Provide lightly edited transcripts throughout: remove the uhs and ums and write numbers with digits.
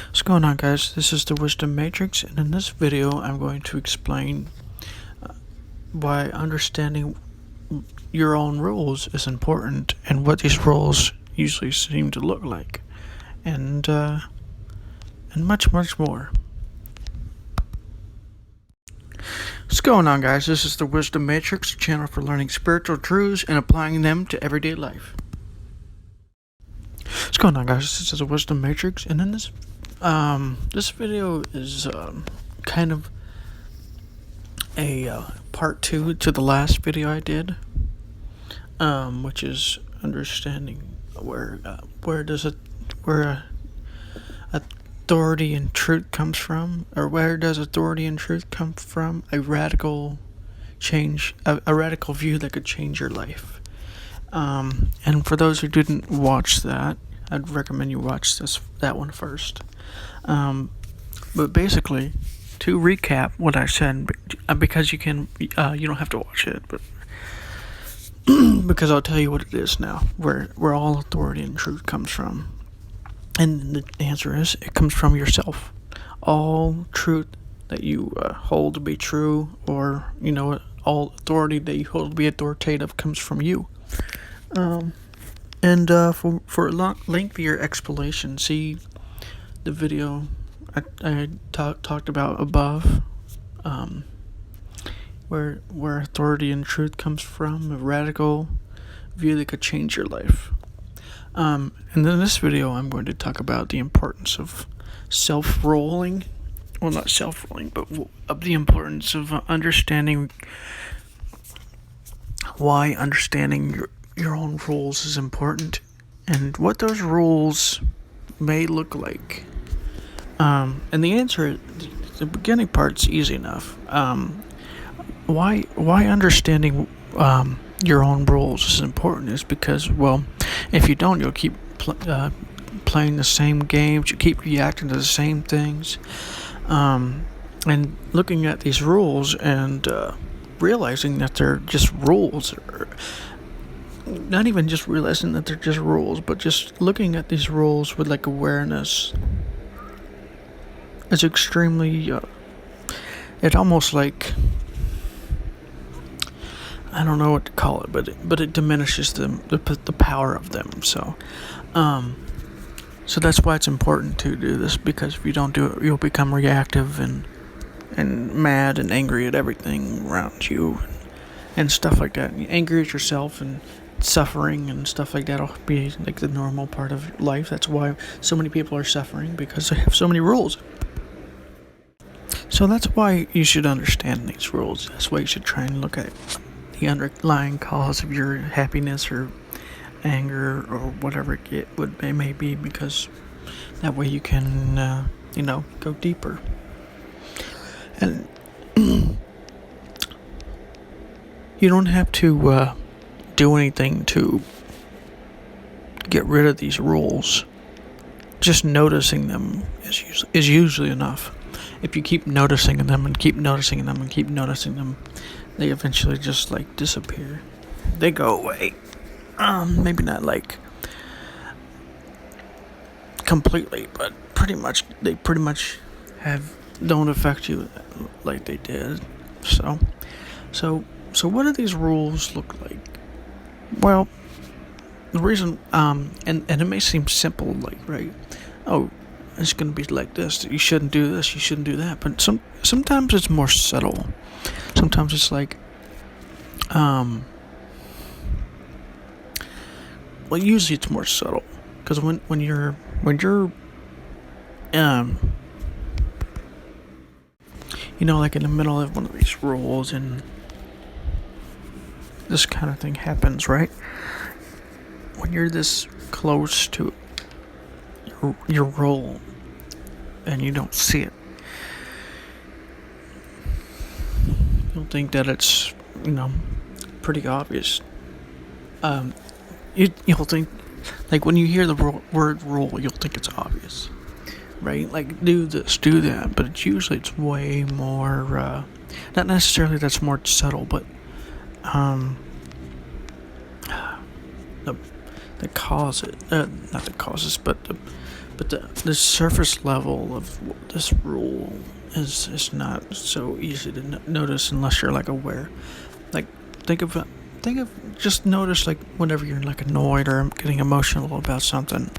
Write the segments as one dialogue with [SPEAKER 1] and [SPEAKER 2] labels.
[SPEAKER 1] What's going on, guys? This is the Wisdom Matrix, and in this video I'm going to explain why understanding your own rules is important and what these rules usually seem to look like, and much more. What's going on, guys? This is the Wisdom Matrix, a channel for learning spiritual truths and applying them to everyday life. What's going on, guys? This is the Wisdom Matrix, and in this video is kind of a part 2 to the last video I did, which is understanding where authority and truth comes from, or where does authority and truth come from? A radical change, a radical view that could change your life. And for those who didn't watch that, I'd recommend you watch that one first. But basically, to recap what I said, because you don't have to watch it, but because I'll tell you what it is now, where all authority and truth comes from. And the answer is, it comes from yourself. All truth that you hold to be true, or all authority that you hold to be authoritative, comes from you. And for a lengthier explanation, see the video I talked about above, where authority and truth comes from, a radical view that could change your life. And in this video, I'm going to talk about the importance of self-ruling. Well, not self-ruling, but of the importance of understanding why understanding your own rules is important, and what those rules may look like. And the answer, the beginning part's easy enough. Why understanding your own rules is important is because, well, if you don't, you'll keep playing the same games, you keep reacting to the same things, and looking at these rules and realizing that they're just rules, or not even just realizing that they're just rules, but just looking at these rules with awareness is extremely it almost I don't know what to call it, but it diminishes the power of them. So that's why it's important to do this, because if you don't do it, you'll become reactive and mad and angry at everything around you and stuff like that. Angry at yourself and suffering and stuff like that will be the normal part of life. That's why so many people are suffering, because they have so many rules. So that's why you should understand these rules. That's why you should try and look at the underlying cause of your happiness or anger or whatever it may be, because that way you can go deeper. And you don't have to do anything to get rid of these rules. Just noticing them is usually enough. If you keep noticing them and keep noticing them and keep noticing them, they eventually just disappear. They go away. Maybe not completely, but they pretty much don't affect you like they did. So what do these rules look like? Well, the reason, and it may seem simple, right? Oh, it's going to be like this. You shouldn't do this. You shouldn't do that. But sometimes it's more subtle. Sometimes it's well, usually it's more subtle, because when you're in the middle of one of these rules, and this kind of thing happens, right? When you're this close to your role and you don't see it, you'll think that it's pretty obvious. You'll think, when you hear the word rule, you'll think it's obvious, right? Do this, do that, but it's way more not necessarily that's more subtle, but the causes, not the causes, but But the surface level of this rule is not so easy to notice unless you're like aware. Like think of just notice, like whenever you're like annoyed or getting emotional about something.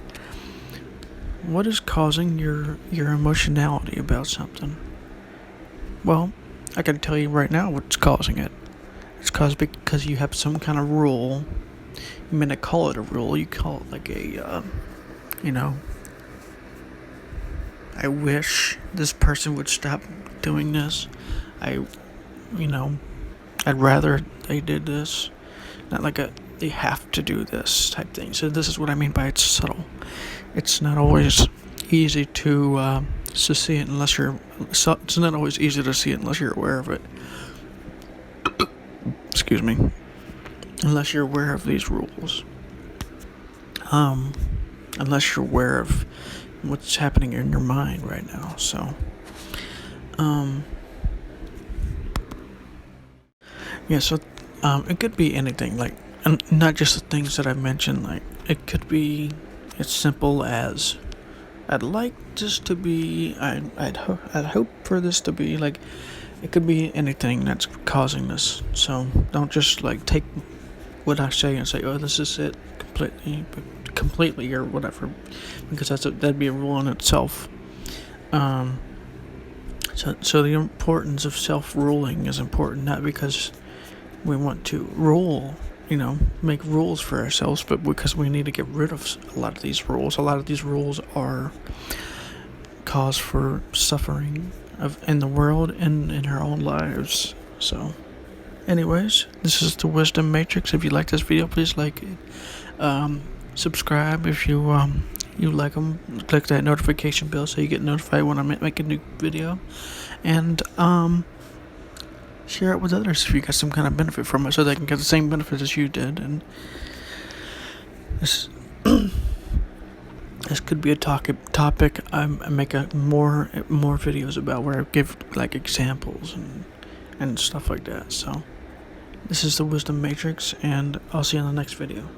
[SPEAKER 1] What is causing your emotionality about something? Well, I can tell you right now what's causing it. It's caused because you have some kind of rule. You may not call it a rule. You call it like a, I wish this person would stop doing this. I'd rather they did this. Not like they have to do this type thing. So this is what I mean by it's subtle. It's not always easy to see it unless you're. It's not always easy to see it unless you're aware of it. Excuse me. Unless you're aware of these rules. Unless you're aware of what's happening in your mind right now. So, yeah. So, it could be anything. Like, and not just the things that I mentioned. Like, it could be as simple as I'd like this to be. I'd hope for this to be like. It could be anything that's causing this. So don't just like take what I say and say, "Oh, this is it completely," or whatever, because that'd be a rule in itself. So the importance of self-ruling is important, not because we want to rule, make rules for ourselves, but because we need to get rid of a lot of these rules. A lot of these rules are cause for suffering in the world and in our own lives. So, anyways, this is the Wisdom Matrix. If you like this video, please like it. Subscribe if you like them. Click that notification bell so you get notified when I make a new video. And share it with others if you got some kind of benefit from it, so they can get the same benefit as you did. And this this could be a topic I make more videos about, where I give like examples and stuff like that. So this is the Wisdom Matrix, and I'll see you in the next video.